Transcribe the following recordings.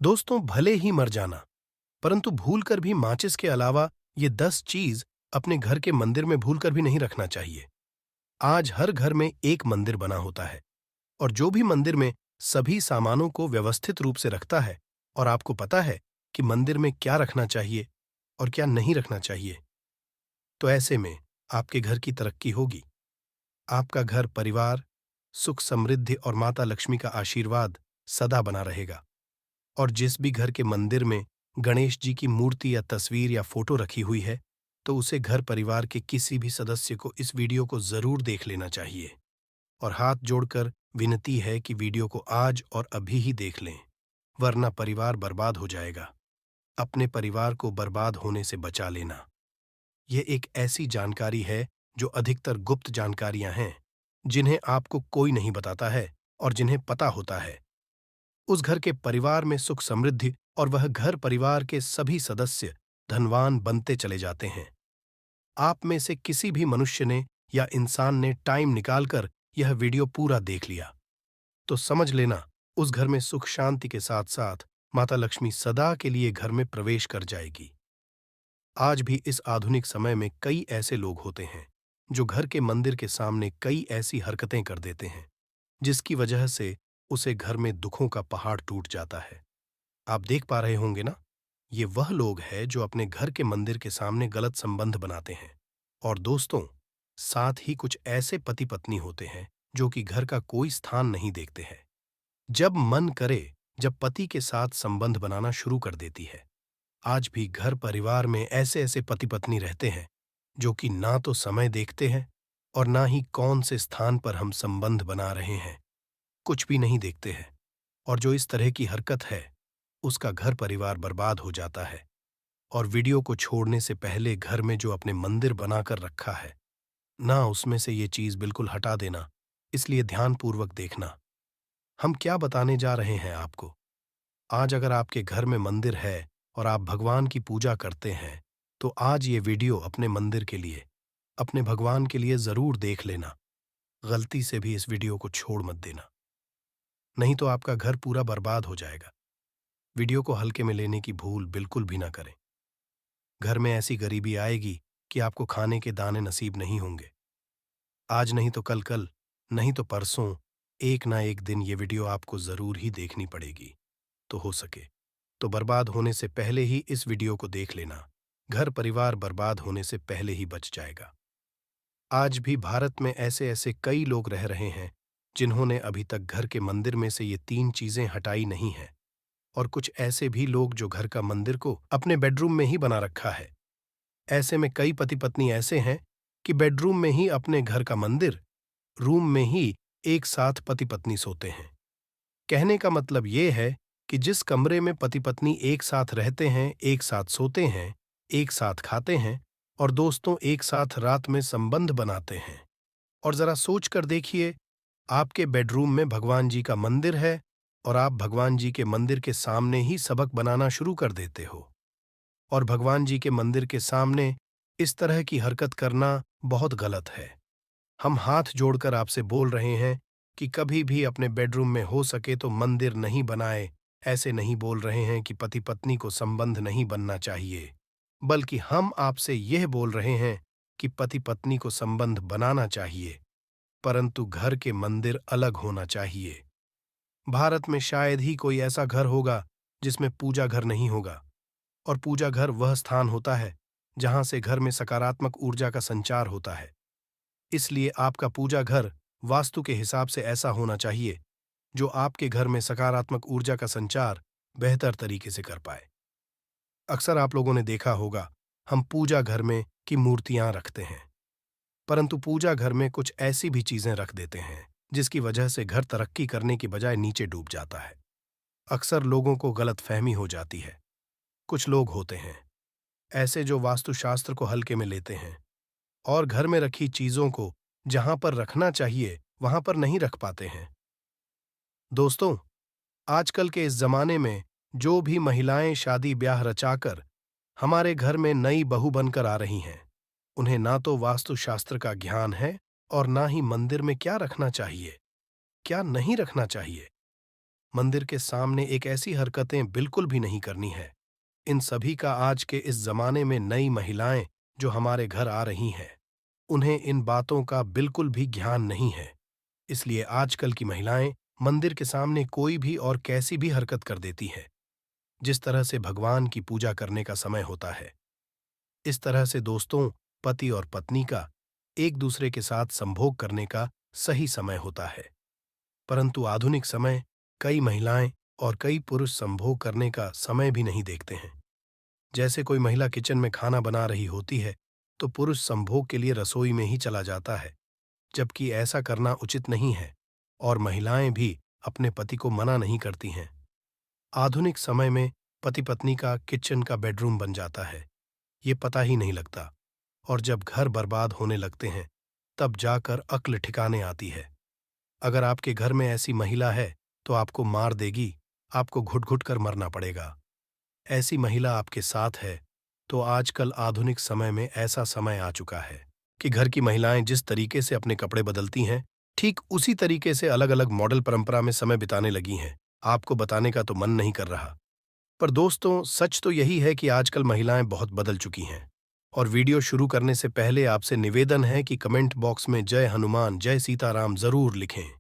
दोस्तों, भले ही मर जाना, परंतु भूलकर भी माचिस के अलावा ये 10 चीज अपने घर के मंदिर में भूलकर भी नहीं रखना चाहिए। आज हर घर में एक मंदिर बना होता है और जो भी मंदिर में सभी सामानों को व्यवस्थित रूप से रखता है और आपको पता है कि मंदिर में क्या रखना चाहिए और क्या नहीं रखना चाहिए, तो ऐसे में आपके घर की तरक्की होगी। आपका घर परिवार, सुख समृद्धि और माता लक्ष्मी का आशीर्वाद सदा बना रहेगा। और जिस भी घर के मंदिर में गणेश जी की मूर्ति या तस्वीर या फोटो रखी हुई है, तो उसे घर परिवार के किसी भी सदस्य को इस वीडियो को जरूर देख लेना चाहिए। और हाथ जोड़कर विनती है कि वीडियो को आज और अभी ही देख लें, वरना परिवार बर्बाद हो जाएगा। अपने परिवार को बर्बाद होने से बचा लेना। यह एक ऐसी जानकारी है जो अधिकतर गुप्त जानकारियां हैं, जिन्हें आपको कोई नहीं बताता है और जिन्हें पता होता है। उस घर के परिवार में सुख समृद्धि और वह घर परिवार के सभी सदस्य धनवान बनते चले जाते हैं। आप में से किसी भी मनुष्य ने या इंसान ने टाइम निकालकर यह वीडियो पूरा देख लिया, तो समझ लेना उस घर में सुख शांति के साथ साथ माता लक्ष्मी सदा के लिए घर में प्रवेश कर जाएगी। आज भी इस आधुनिक समय में कई ऐसे लोग होते हैं जो घर के मंदिर के सामने कई ऐसी हरकतें कर देते हैं, जिसकी वजह से उसे घर में दुखों का पहाड़ टूट जाता है। आप देख पा रहे होंगे ना, ये वह लोग हैं जो अपने घर के मंदिर के सामने गलत संबंध बनाते हैं। और दोस्तों, साथ ही कुछ ऐसे पति पत्नी होते हैं जो कि घर का कोई स्थान नहीं देखते हैं। जब मन करे, जब पति के साथ संबंध बनाना शुरू कर देती है। आज भी घर परिवार में ऐसे ऐसे पति पत्नी रहते हैं जो कि ना तो समय देखते हैं और ना ही कौन से स्थान पर हम संबंध बना रहे हैं, कुछ भी नहीं देखते हैं। और जो इस तरह की हरकत है, उसका घर परिवार बर्बाद हो जाता है। और वीडियो को छोड़ने से पहले घर में जो अपने मंदिर बनाकर रखा है ना, उसमें से ये चीज बिल्कुल हटा देना। इसलिए ध्यानपूर्वक देखना हम क्या बताने जा रहे हैं आपको। आज अगर आपके घर में मंदिर है और आप भगवान की पूजा करते हैं, तो आज ये वीडियो अपने मंदिर के लिए, अपने भगवान के लिए जरूर देख लेना। गलती से भी इस वीडियो को छोड़ मत देना, नहीं तो आपका घर पूरा बर्बाद हो जाएगा। वीडियो को हल्के में लेने की भूल बिल्कुल भी ना करें। घर में ऐसी गरीबी आएगी कि आपको खाने के दाने नसीब नहीं होंगे। आज नहीं तो कल, कल नहीं तो परसों, एक ना एक दिन ये वीडियो आपको जरूर ही देखनी पड़ेगी। तो हो सके तो बर्बाद होने से पहले ही इस वीडियो को देख लेना। घर परिवार बर्बाद होने से पहले ही बच जाएगा। आज भी भारत में ऐसे ऐसे कई लोग रह रहे हैं जिन्होंने अभी तक घर के मंदिर में से ये 3 चीजें हटाई नहीं हैं। और कुछ ऐसे भी लोग जो घर का मंदिर को अपने बेडरूम में ही बना रखा है। ऐसे में कई पति पत्नी ऐसे हैं कि बेडरूम में ही अपने घर का मंदिर, रूम में ही एक साथ पति पत्नी सोते हैं। कहने का मतलब ये है कि जिस कमरे में पति पत्नी एक साथ रहते हैं, एक साथ सोते हैं, एक साथ खाते हैं और दोस्तों एक साथ रात में संबंध बनाते हैं। और जरा सोच कर देखिए, आपके बेडरूम में भगवान जी का मंदिर है और आप भगवान जी के मंदिर के सामने ही सबक बनाना शुरू कर देते हो। और भगवान जी के मंदिर के सामने इस तरह की हरकत करना बहुत गलत है। हम हाथ जोड़कर आपसे बोल रहे हैं कि कभी भी अपने बेडरूम में हो सके तो मंदिर नहीं बनाए। ऐसे नहीं बोल रहे हैं कि पति पत्नी को संबंध नहीं बनना चाहिए, बल्कि हम आपसे यह बोल रहे हैं कि पति पत्नी को संबंध बनाना चाहिए, परंतु घर के मंदिर अलग होना चाहिए। भारत में शायद ही कोई ऐसा घर होगा जिसमें पूजा घर नहीं होगा। और पूजा घर वह स्थान होता है जहां से घर में सकारात्मक ऊर्जा का संचार होता है। इसलिए आपका पूजा घर वास्तु के हिसाब से ऐसा होना चाहिए जो आपके घर में सकारात्मक ऊर्जा का संचार बेहतर तरीके से कर पाए। अक्सर आप लोगों ने देखा होगा, हम पूजा घर में की मूर्तियां रखते हैं, परंतु पूजा घर में कुछ ऐसी भी चीजें रख देते हैं जिसकी वजह से घर तरक्की करने की बजाय नीचे डूब जाता है। अक्सर लोगों को गलतफहमी हो जाती है। कुछ लोग होते हैं ऐसे जो वास्तुशास्त्र को हल्के में लेते हैं और घर में रखी चीजों को जहां पर रखना चाहिए वहां पर नहीं रख पाते हैं। दोस्तों, आजकल के इस जमाने में जो भी महिलाएं शादी ब्याह रचाकर हमारे घर में नई बहू बनकर आ रही हैं, उन्हें ना तो वास्तुशास्त्र का ज्ञान है और ना ही मंदिर में क्या रखना चाहिए, क्या नहीं रखना चाहिए। मंदिर के सामने एक ऐसी हरकतें बिल्कुल भी नहीं करनी है। इन सभी का आज के इस जमाने में नई महिलाएं जो हमारे घर आ रही हैं, उन्हें इन बातों का बिल्कुल भी ज्ञान नहीं है। इसलिए आजकल की महिलाएं मंदिर के सामने कोई भी और कैसी भी हरकत कर देती हैं। जिस तरह से भगवान की पूजा करने का समय होता है, इस तरह से दोस्तों, पति और पत्नी का एक दूसरे के साथ संभोग करने का सही समय होता है। परंतु आधुनिक समय कई महिलाएं और कई पुरुष संभोग करने का समय भी नहीं देखते हैं। जैसे कोई महिला किचन में खाना बना रही होती है तो पुरुष संभोग के लिए रसोई में ही चला जाता है, जबकि ऐसा करना उचित नहीं है और महिलाएं भी अपने पति को मना नहीं करती हैं। आधुनिक समय में पति पत्नी का किचन का बेडरूम बन जाता है, ये पता ही नहीं लगता, और जब घर बर्बाद होने लगते हैं तब जाकर अक्ल ठिकाने आती है। अगर आपके घर में ऐसी महिला है तो आपको मार देगी, आपको घुट घुट कर मरना पड़ेगा। ऐसी महिला आपके साथ है तो आजकल आधुनिक समय में ऐसा समय आ चुका है कि घर की महिलाएं जिस तरीके से अपने कपड़े बदलती हैं, ठीक उसी तरीके से अलग अलग मॉडल परंपरा में समय बिताने लगी हैं। आपको बताने का तो मन नहीं कर रहा, पर दोस्तों सच तो यही है कि आजकल महिलाएं बहुत बदल चुकी हैं। और वीडियो शुरू करने से पहले आपसे निवेदन है कि कमेंट बॉक्स में जय हनुमान, जय सीताराम जरूर लिखें।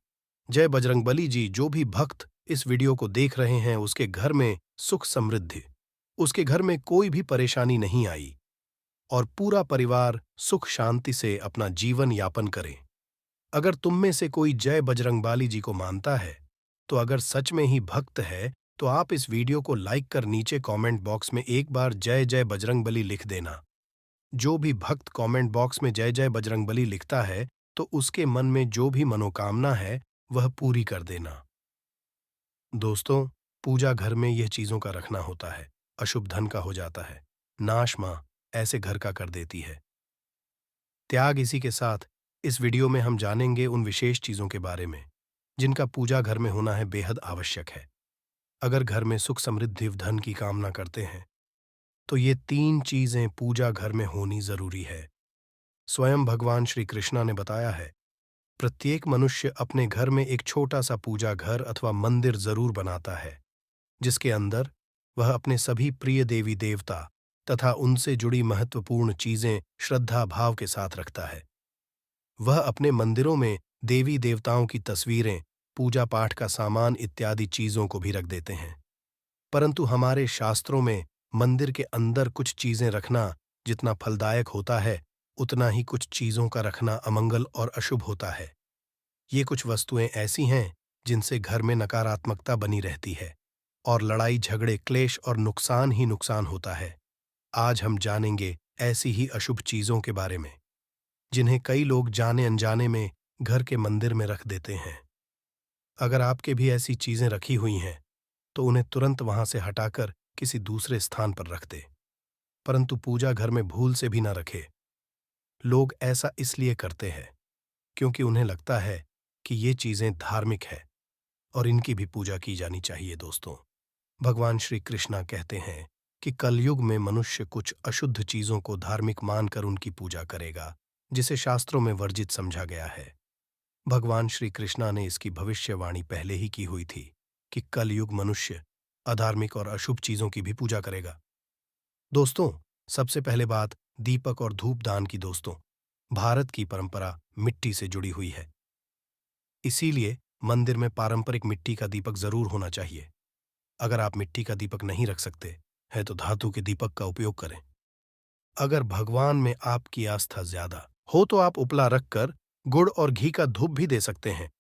जय बजरंगबली जी। जो भी भक्त इस वीडियो को देख रहे हैं उसके घर में सुख समृद्धि, उसके घर में कोई भी परेशानी नहीं आई और पूरा परिवार सुख शांति से अपना जीवन यापन करे। अगर तुम में से कोई जय बजरंगबली जी को मानता है, तो अगर सच में ही भक्त है तो आप इस वीडियो को लाइक कर नीचे कमेंट बॉक्स में एक बार जय जय बजरंगबली लिख देना। जो भी भक्त कमेंट बॉक्स में जय जय बजरंगबली लिखता है तो उसके मन में जो भी मनोकामना है वह पूरी कर देना। दोस्तों, पूजा घर में यह चीजों का रखना होता है, अशुभ धन का हो जाता है, नाश मां ऐसे घर का कर देती है। त्याग। इसी के साथ इस वीडियो में हम जानेंगे उन विशेष चीजों के बारे में जिनका पूजा घर में होना है बेहद आवश्यक है। अगर घर में सुख समृद्धि धन की कामना करते हैं तो ये 3 चीजें पूजा घर में होनी जरूरी है। स्वयं भगवान श्री कृष्णा ने बताया है, प्रत्येक मनुष्य अपने घर में एक छोटा सा पूजा घर अथवा मंदिर जरूर बनाता है, जिसके अंदर वह अपने सभी प्रिय देवी देवता तथा उनसे जुड़ी महत्वपूर्ण चीजें श्रद्धा भाव के साथ रखता है। वह अपने मंदिरों में देवी देवताओं की तस्वीरें, पूजा पाठ का सामान इत्यादि चीजों को भी रख देते हैं। परंतु हमारे शास्त्रों में मंदिर के अंदर कुछ चीजें रखना जितना फलदायक होता है, उतना ही कुछ चीजों का रखना अमंगल और अशुभ होता है। ये कुछ वस्तुएं ऐसी हैं जिनसे घर में नकारात्मकता बनी रहती है और लड़ाई झगड़े क्लेश और नुकसान ही नुकसान होता है। आज हम जानेंगे ऐसी ही अशुभ चीजों के बारे में जिन्हें कई लोग जाने अनजाने में घर के मंदिर में रख देते हैं। अगर आपके भी ऐसी चीजें रखी हुई हैं तो उन्हें तुरंत वहां से हटाकर किसी दूसरे स्थान पर रख दे, परंतु पूजा घर में भूल से भी न रखे। लोग ऐसा इसलिए करते हैं क्योंकि उन्हें लगता है कि ये चीजें धार्मिक है और इनकी भी पूजा की जानी चाहिए। दोस्तों, भगवान श्री कृष्णा कहते हैं कि कलयुग में मनुष्य कुछ अशुद्ध चीजों को धार्मिक मानकर उनकी पूजा करेगा, जिसे शास्त्रों में वर्जित समझा गया है। भगवान श्री कृष्णा ने इसकी भविष्यवाणी पहले ही की हुई थी कि कलयुग मनुष्य अधार्मिक और अशुभ चीजों की भी पूजा करेगा। दोस्तों, सबसे पहले बात दीपक और धूप दान की। दोस्तों, भारत की परंपरा मिट्टी से जुड़ी हुई है, इसीलिए मंदिर में पारंपरिक मिट्टी का दीपक जरूर होना चाहिए। अगर आप मिट्टी का दीपक नहीं रख सकते हैं तो धातु के दीपक का उपयोग करें। अगर भगवान में आपकी आस्था ज्यादा हो तो आप उपला रखकर गुड़ और घी का धूप भी दे सकते हैं।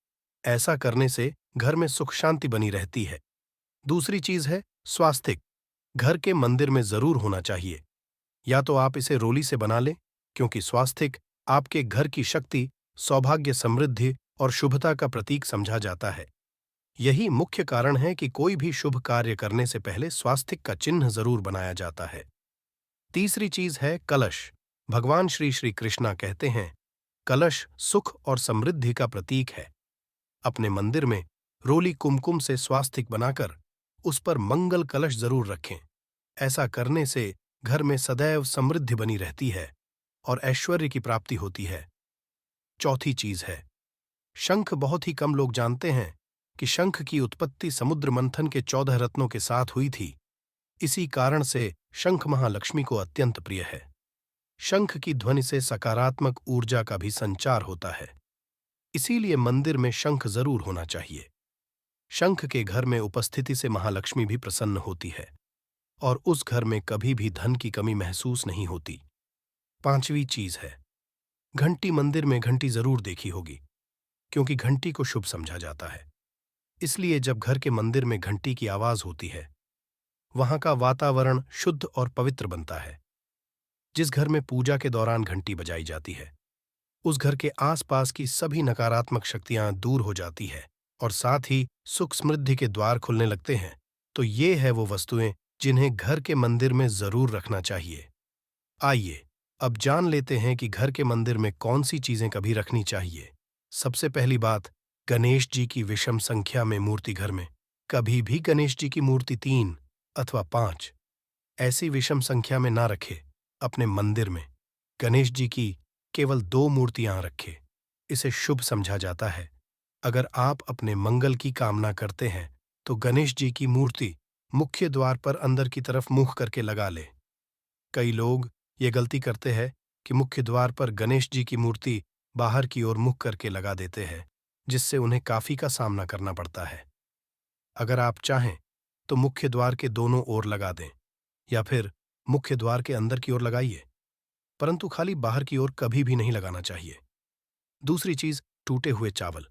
ऐसा करने से घर में सुख शांति बनी रहती है। दूसरी चीज है स्वास्तिक। घर के मंदिर में जरूर होना चाहिए। या तो आप इसे रोली से बना लें, क्योंकि स्वास्तिक आपके घर की शक्ति, सौभाग्य, समृद्धि और शुभता का प्रतीक समझा जाता है। यही मुख्य कारण है कि कोई भी शुभ कार्य करने से पहले स्वास्तिक का चिन्ह जरूर बनाया जाता है। तीसरी चीज है कलश। भगवान श्री श्री कृष्णा कहते हैं, कलश सुख और समृद्धि का प्रतीक है। अपने मंदिर में रोली कुमकुम से स्वास्तिक बनाकर उस पर मंगल कलश जरूर रखें। ऐसा करने से घर में सदैव समृद्धि बनी रहती है और ऐश्वर्य की प्राप्ति होती है। चौथी चीज है शंख। बहुत ही कम लोग जानते हैं कि शंख की उत्पत्ति समुद्र मंथन के 14 रत्नों के साथ हुई थी। इसी कारण से शंख महालक्ष्मी को अत्यंत प्रिय है। शंख की ध्वनि से सकारात्मक ऊर्जा का भी संचार होता है, इसीलिए मंदिर में शंख जरूर होना चाहिए। शंख के घर में उपस्थिति से महालक्ष्मी भी प्रसन्न होती है और उस घर में कभी भी धन की कमी महसूस नहीं होती। 5वीं चीज है, घंटी। मंदिर में घंटी जरूर देखी होगी, क्योंकि घंटी को शुभ समझा जाता है। इसलिए जब घर के मंदिर में घंटी की आवाज होती है, वहां का वातावरण शुद्ध और पवित्र बनता है। जिस घर में पूजा के दौरान घंटी बजाई जाती है, उस घर के आसपास की सभी नकारात्मक शक्तियां दूर हो जाती है और साथ ही सुख समृद्धि के द्वार खुलने लगते हैं। तो ये है वो वस्तुएं जिन्हें घर के मंदिर में जरूर रखना चाहिए। आइए अब जान लेते हैं कि घर के मंदिर में कौन सी चीजें कभी रखनी चाहिए। सबसे पहली बात, गणेश जी की विषम संख्या में मूर्ति। घर में कभी भी गणेश जी की मूर्ति 3 अथवा 5 ऐसी विषम संख्या में ना रखे। अपने मंदिर में गणेश जी की केवल 2 मूर्तियां रखे। इसे शुभ समझा जाता है। अगर आप अपने मंगल की कामना करते हैं तो गणेश जी की मूर्ति मुख्य द्वार पर अंदर की तरफ मुख करके लगा ले। कई लोग ये गलती करते हैं कि मुख्य द्वार पर गणेश जी की मूर्ति बाहर की ओर मुख करके लगा देते हैं, जिससे उन्हें काफी का सामना करना पड़ता है। अगर आप चाहें तो मुख्य द्वार के दोनों ओर लगा दें या फिर मुख्य द्वार के अंदर की ओर लगाइए, परंतु खाली बाहर की ओर कभी भी नहीं लगाना चाहिए। दूसरी चीज, टूटे हुए चावल।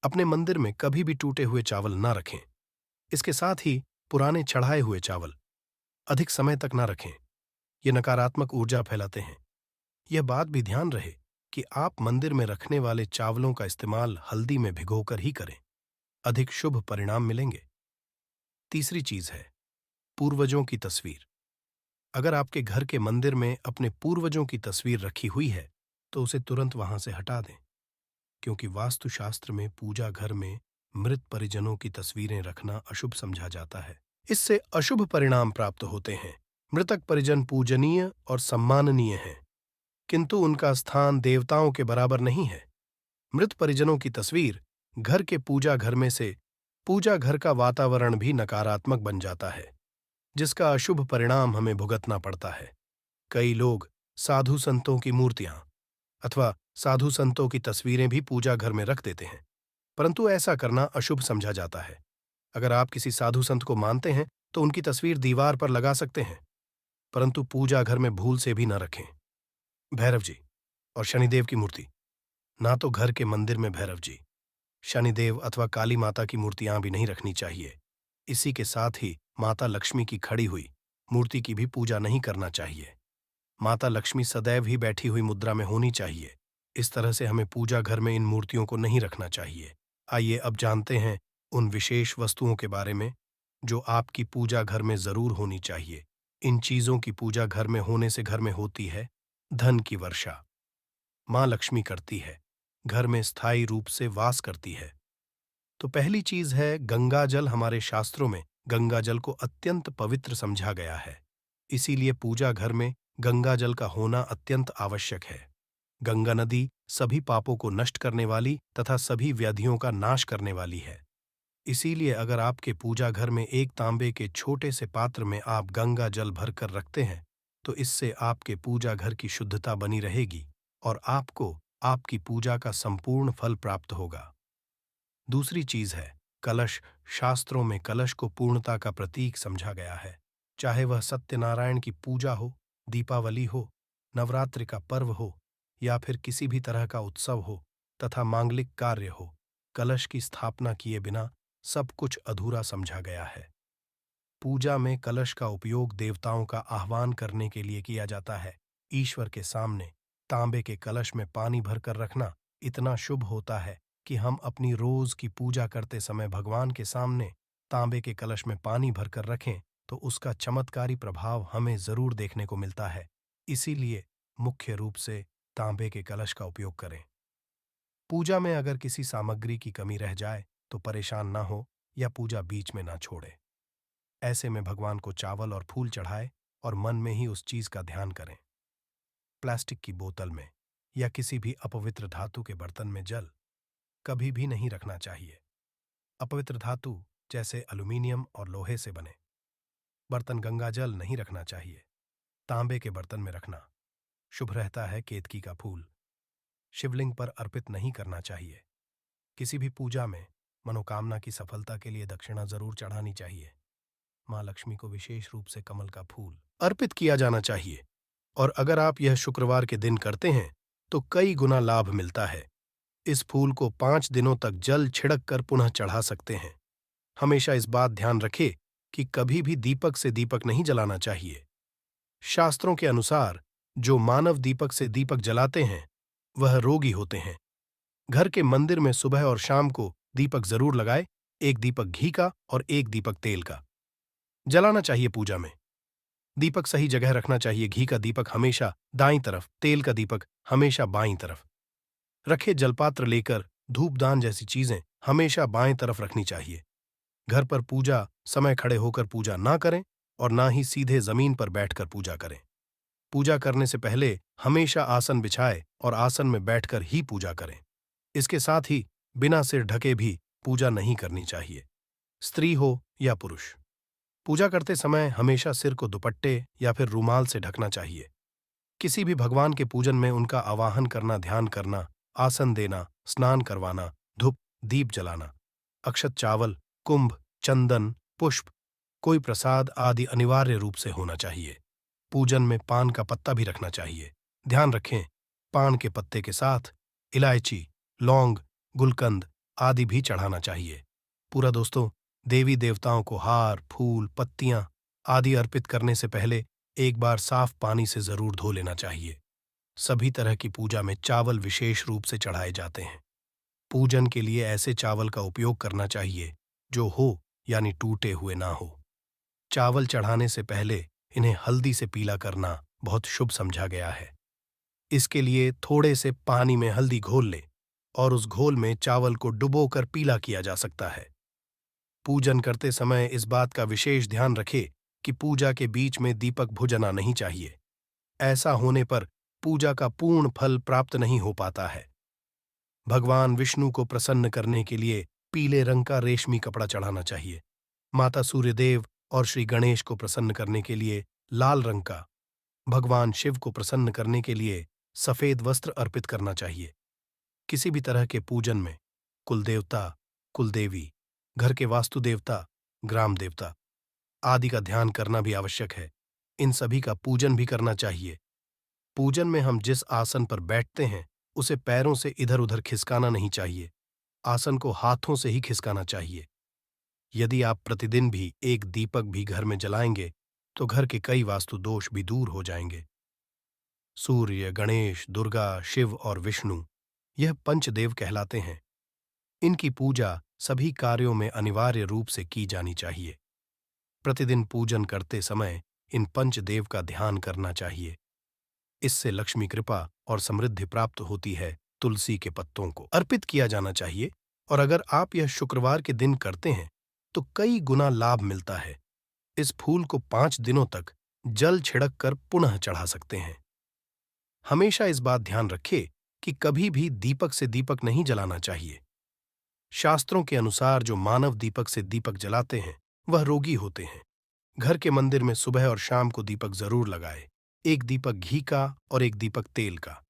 अपने मंदिर में कभी भी टूटे हुए चावल ना रखें। इसके साथ ही पुराने चढ़ाए हुए चावल अधिक समय तक ना रखें। ये नकारात्मक ऊर्जा फैलाते हैं। यह बात भी ध्यान रहे कि आप मंदिर में रखने वाले चावलों का इस्तेमाल हल्दी में भिगोकर ही करें। अधिक शुभ परिणाम मिलेंगे। तीसरी चीज है पूर्वजों की तस्वीर। अगर आपके घर के मंदिर में अपने पूर्वजों की तस्वीर रखी हुई है तो उसे तुरंत वहां से हटा दें, क्योंकि वास्तुशास्त्र में पूजा घर में मृत परिजनों की तस्वीरें रखना अशुभ समझा जाता है। इससे अशुभ परिणाम प्राप्त होते हैं। मृतक परिजन पूजनीय और सम्माननीय हैं, किंतु उनका स्थान देवताओं के बराबर नहीं है। मृत परिजनों की तस्वीर घर के पूजा घर में से पूजा घर का वातावरण भी नकारात्मक बन जाता है, जिसका अशुभ परिणाम हमें भुगतना पड़ता है। कई लोग साधु संतों की मूर्तियां अथवा साधु संतों की तस्वीरें भी पूजा घर में रख देते हैं, परंतु ऐसा करना अशुभ समझा जाता है। अगर आप किसी साधु संत को मानते हैं तो उनकी तस्वीर दीवार पर लगा सकते हैं, परंतु पूजा घर में भूल से भी न रखें। भैरव जी और शनिदेव की मूर्ति। ना तो घर के मंदिर में भैरव जी, शनिदेव अथवा काली माता की मूर्तियां भी नहीं रखनी चाहिए। इसी के साथ ही माता लक्ष्मी की खड़ी हुई मूर्ति की भी पूजा नहीं करना चाहिए। माता लक्ष्मी सदैव ही बैठी हुई मुद्रा में होनी चाहिए। इस तरह से हमें पूजा घर में इन मूर्तियों को नहीं रखना चाहिए। आइए अब जानते हैं उन विशेष वस्तुओं के बारे में जो आपकी पूजा घर में जरूर होनी चाहिए। इन चीजों की पूजा घर में होने से घर में होती है धन की वर्षा। मां लक्ष्मी करती है, घर में स्थायी रूप से वास करती है। तो पहली चीज है गंगा जल। हमारे शास्त्रों में गंगा जल को अत्यंत पवित्र समझा गया है, इसीलिए पूजा घर में गंगा जल का होना अत्यंत आवश्यक है। गंगा नदी सभी पापों को नष्ट करने वाली तथा सभी व्याधियों का नाश करने वाली है। इसीलिए अगर आपके पूजा घर में एक तांबे के छोटे से पात्र में आप गंगा जल भरकर रखते हैं तो इससे आपके पूजा घर की शुद्धता बनी रहेगी और आपको आपकी पूजा का संपूर्ण फल प्राप्त होगा। दूसरी चीज है कलश। शास्त्रों में कलश को पूर्णता का प्रतीक समझा गया है। चाहे वह सत्यनारायण की पूजा हो, दीपावली हो, नवरात्रि का पर्व हो या फिर किसी भी तरह का उत्सव हो तथा मांगलिक कार्य हो, कलश की स्थापना किए बिना सब कुछ अधूरा समझा गया है। पूजा में कलश का उपयोग देवताओं का आह्वान करने के लिए किया जाता है। ईश्वर के सामने तांबे के कलश में पानी भरकर रखना इतना शुभ होता है कि हम अपनी रोज की पूजा करते समय भगवान के सामने तांबे के कलश में पानी भरकर रखें तो उसका चमत्कारी प्रभाव हमें जरूर देखने को मिलता है। इसीलिए मुख्य रूप से तांबे के कलश का उपयोग करें। पूजा में अगर किसी सामग्री की कमी रह जाए तो परेशान ना हो या पूजा बीच में ना छोड़े। ऐसे में भगवान को चावल और फूल चढ़ाए और मन में ही उस चीज का ध्यान करें। प्लास्टिक की बोतल में या किसी भी अपवित्र धातु के बर्तन में जल कभी भी नहीं रखना चाहिए। अपवित्र धातु जैसे एल्यूमीनियम और लोहे से बने। बर्तन गंगाजल नहीं रखना चाहिए। तांबे के बर्तन में रखना। शुभ रहता है केतकी का फूल। शिवलिंग पर अर्पित नहीं करना चाहिए। किसी भी पूजा में मनोकामना की सफलता के लिए दक्षिणा जरूर चढ़ानी चाहिए। मां लक्ष्मी को विशेष रूप से कमल का फूल अर्पित किया जाना चाहिए। और अगर आप यह शुक्रवार के दिन करते हैं तो कई गुना लाभ मिलता है। इस फूल को 5 दिनों तक जल छिड़क कर पुनः चढ़ा सकते हैं। हमेशा इस बात ध्यान रखें कि कभी भी दीपक से दीपक नहीं जलाना चाहिए। शास्त्रों के अनुसार जो मानव दीपक से दीपक जलाते हैं वह रोगी होते हैं। घर के मंदिर में सुबह और शाम को दीपक जरूर लगाए। एक दीपक घी का और एक दीपक तेल का जलाना चाहिए। पूजा में दीपक सही जगह रखना चाहिए। घी का दीपक हमेशा दाईं तरफ, तेल का दीपक हमेशा बाईं तरफ रखे। जलपात्र लेकर धूपदान जैसी चीजें हमेशा बाएं तरफ रखनी चाहिए। घर पर पूजा समय खड़े होकर पूजा ना करें और ना ही सीधे जमीन पर बैठकर पूजा करें। पूजा करने से पहले हमेशा आसन बिछाए और आसन में बैठकर ही पूजा करें। इसके साथ ही बिना सिर ढके भी पूजा नहीं करनी चाहिए, स्त्री हो या पुरुष। पूजा करते समय हमेशा सिर को दुपट्टे या फिर रूमाल से ढकना चाहिए। किसी भी भगवान के पूजन में उनका आवाहन करना, ध्यान करना, आसन देना, स्नान करवाना, धूप दीप जलाना, अक्षत चावल, कुंभ, चंदन, पुष्प, कोई प्रसाद आदि अनिवार्य रूप से होना चाहिए। पूजन में पान का पत्ता भी रखना चाहिए। ध्यान रखें, पान के पत्ते के साथ इलायची, लौंग, गुलकंद आदि भी चढ़ाना चाहिए। पूरा दोस्तों, देवी देवताओं को हार, फूल, पत्तियां आदि अर्पित करने से पहले एक बार साफ पानी से जरूर धो लेना चाहिए। सभी तरह की पूजा में चावल विशेष रूप से चढ़ाए जाते हैं। पूजन के लिए ऐसे चावल का उपयोग करना चाहिए जो हो यानी टूटे हुए ना हो। चावल चढ़ाने से पहले इन्हें हल्दी से पीला करना बहुत शुभ समझा गया है। इसके लिए थोड़े से पानी में हल्दी घोल ले और उस घोल में चावल को डुबोकर पीला किया जा सकता है। पूजन करते समय इस बात का विशेष ध्यान रखें कि पूजा के बीच में दीपक बुझाना नहीं चाहिए। ऐसा होने पर पूजा का पूर्ण फल प्राप्त नहीं हो पाता है। भगवान विष्णु को प्रसन्न करने के लिए पीले रंग का रेशमी कपड़ा चढ़ाना चाहिए। माता सूर्यदेव और श्री गणेश को प्रसन्न करने के लिए लाल रंग का, भगवान शिव को प्रसन्न करने के लिए सफेद वस्त्र अर्पित करना चाहिए। किसी भी तरह के पूजन में कुलदेवता, कुलदेवी, घर के वास्तु देवता, ग्राम देवता आदि का ध्यान करना भी आवश्यक है। इन सभी का पूजन भी करना चाहिए। पूजन में हम जिस आसन पर बैठते हैं उसे पैरों से इधर उधर खिसकाना नहीं चाहिए। आसन को हाथों से ही खिसकाना चाहिए। यदि आप प्रतिदिन भी एक दीपक भी घर में जलाएंगे तो घर के कई वास्तु दोष भी दूर हो जाएंगे। सूर्य, गणेश, दुर्गा, शिव और विष्णु यह पंचदेव कहलाते हैं। इनकी पूजा सभी कार्यों में अनिवार्य रूप से की जानी चाहिए। प्रतिदिन पूजन करते समय इन पंचदेव का ध्यान करना चाहिए। इससे लक्ष्मी कृपा और समृद्धि प्राप्त होती है। तुलसी के पत्तों को अर्पित किया जाना चाहिए और अगर आप यह शुक्रवार के दिन करते हैं तो कई गुना लाभ मिलता है। इस फूल को 5 दिनों तक जल छिड़क कर पुनः चढ़ा सकते हैं। हमेशा इस बात ध्यान रखें कि कभी भी दीपक से दीपक नहीं जलाना चाहिए। शास्त्रों के अनुसार जो मानव दीपक से दीपक जलाते हैं वह रोगी होते हैं। घर के मंदिर में सुबह और शाम को दीपक जरूर लगाए। एक दीपक घी का और एक दीपक तेल का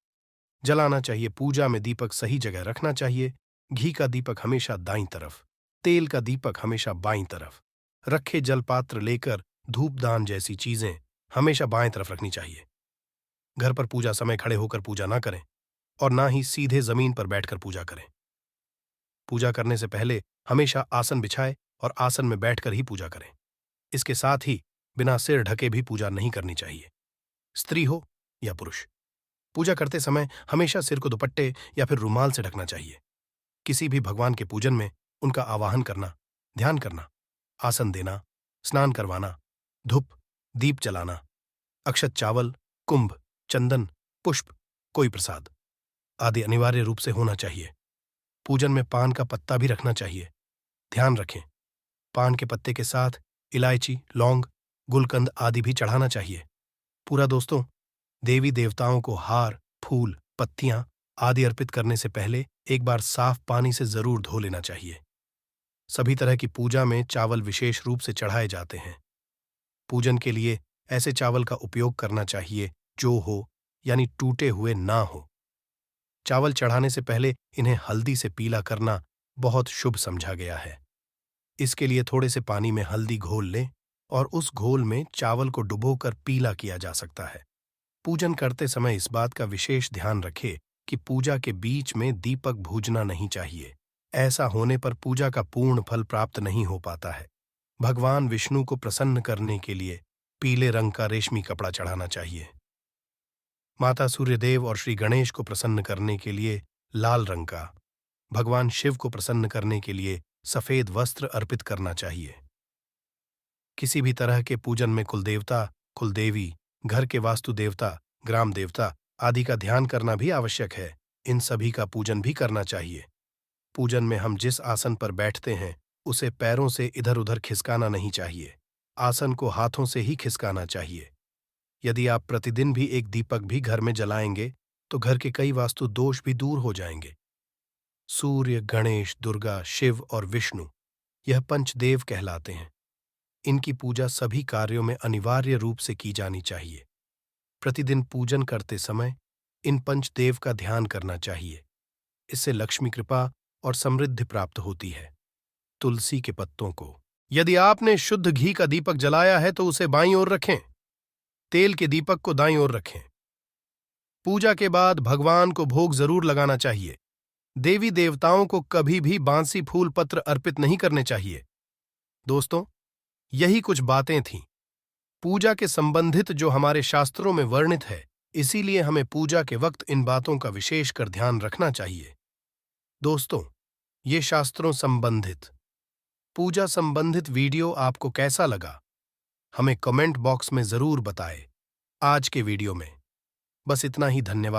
जलाना चाहिए। पूजा में दीपक सही जगह रखना चाहिए। घी का दीपक हमेशा दाईं तरफ, तेल का दीपक हमेशा बाईं तरफ रखे। जलपात्र लेकर धूपदान जैसी चीजें हमेशा बाएं तरफ रखनी चाहिए। घर पर पूजा समय खड़े होकर पूजा ना करें और ना ही सीधे जमीन पर बैठकर पूजा करें। पूजा करने से पहले हमेशा आसन बिछाए और आसन में बैठकर ही पूजा करें। इसके साथ ही बिना सिर ढके भी पूजा नहीं करनी चाहिए, स्त्री हो या पुरुष। पूजा करते समय हमेशा सिर को दुपट्टे या फिर रूमाल से ढकना चाहिए। किसी भी भगवान के पूजन में उनका आवाहन करना, ध्यान करना, आसन देना, स्नान करवाना, धूप दीप जलाना, अक्षत चावल, कुंभ, चंदन, पुष्प, कोई प्रसाद आदि अनिवार्य रूप से होना चाहिए। पूजन में पान का पत्ता भी रखना चाहिए। ध्यान रखें, पान के पत्ते के साथ इलायची, लौंग, गुलकंद आदि भी चढ़ाना चाहिए। पूरा दोस्तों, देवी देवताओं को हार, फूल, पत्तियां आदि अर्पित करने से पहले एक बार साफ पानी से जरूर धो लेना चाहिए। सभी तरह की पूजा में चावल विशेष रूप से चढ़ाए जाते हैं। पूजन के लिए ऐसे चावल का उपयोग करना चाहिए जो हो यानी टूटे हुए ना हो। चावल चढ़ाने से पहले इन्हें हल्दी से पीला करना बहुत शुभ समझा गया है। इसके लिए थोड़े से पानी में हल्दी घोल लें और उस घोल में चावल को डुबोकर पीला किया जा सकता है। पूजन करते समय इस बात का विशेष ध्यान रखें कि पूजा के बीच में दीपक भूजना नहीं चाहिए। ऐसा होने पर पूजा का पूर्ण फल प्राप्त नहीं हो पाता है। भगवान विष्णु को प्रसन्न करने के लिए पीले रंग का रेशमी कपड़ा चढ़ाना चाहिए। माता सूर्यदेव और श्री गणेश को प्रसन्न करने के लिए लाल रंग का, भगवान शिव को प्रसन्न करने के लिए सफेद वस्त्र अर्पित करना चाहिए। किसी भी तरह के पूजन में कुलदेवता, कुलदेवी, घर के वास्तु देवता, ग्राम देवता आदि का ध्यान करना भी आवश्यक है। इन सभी का पूजन भी करना चाहिए। पूजन में हम जिस आसन पर बैठते हैं उसे पैरों से इधर उधर खिसकाना नहीं चाहिए। आसन को हाथों से ही खिसकाना चाहिए। यदि आप प्रतिदिन भी एक दीपक भी घर में जलाएंगे तो घर के कई वास्तु दोष भी दूर हो जाएंगे। सूर्य, गणेश, दुर्गा, शिव और विष्णु यह पंचदेव कहलाते हैं। इनकी पूजा सभी कार्यों में अनिवार्य रूप से की जानी चाहिए। प्रतिदिन पूजन करते समय इन पंचदेव का ध्यान करना चाहिए। इससे लक्ष्मी कृपा और समृद्धि प्राप्त होती है। तुलसी के पत्तों को, यदि आपने शुद्ध घी का दीपक जलाया है तो उसे बाईं ओर रखें। तेल के दीपक को दाईं ओर रखें। पूजा के बाद भगवान को भोग जरूर लगाना चाहिए। देवी देवताओं को कभी भी बांसी फूल पत्र अर्पित नहीं करने चाहिए। दोस्तों, यही कुछ बातें थीं पूजा के संबंधित जो हमारे शास्त्रों में वर्णित है। इसीलिए हमें पूजा के वक्त इन बातों का विशेषकर ध्यान रखना चाहिए। दोस्तों, ये शास्त्रों संबंधित, पूजा संबंधित वीडियो आपको कैसा लगा, हमें कमेंट बॉक्स में जरूर बताएं। आज के वीडियो में बस इतना ही। धन्यवाद।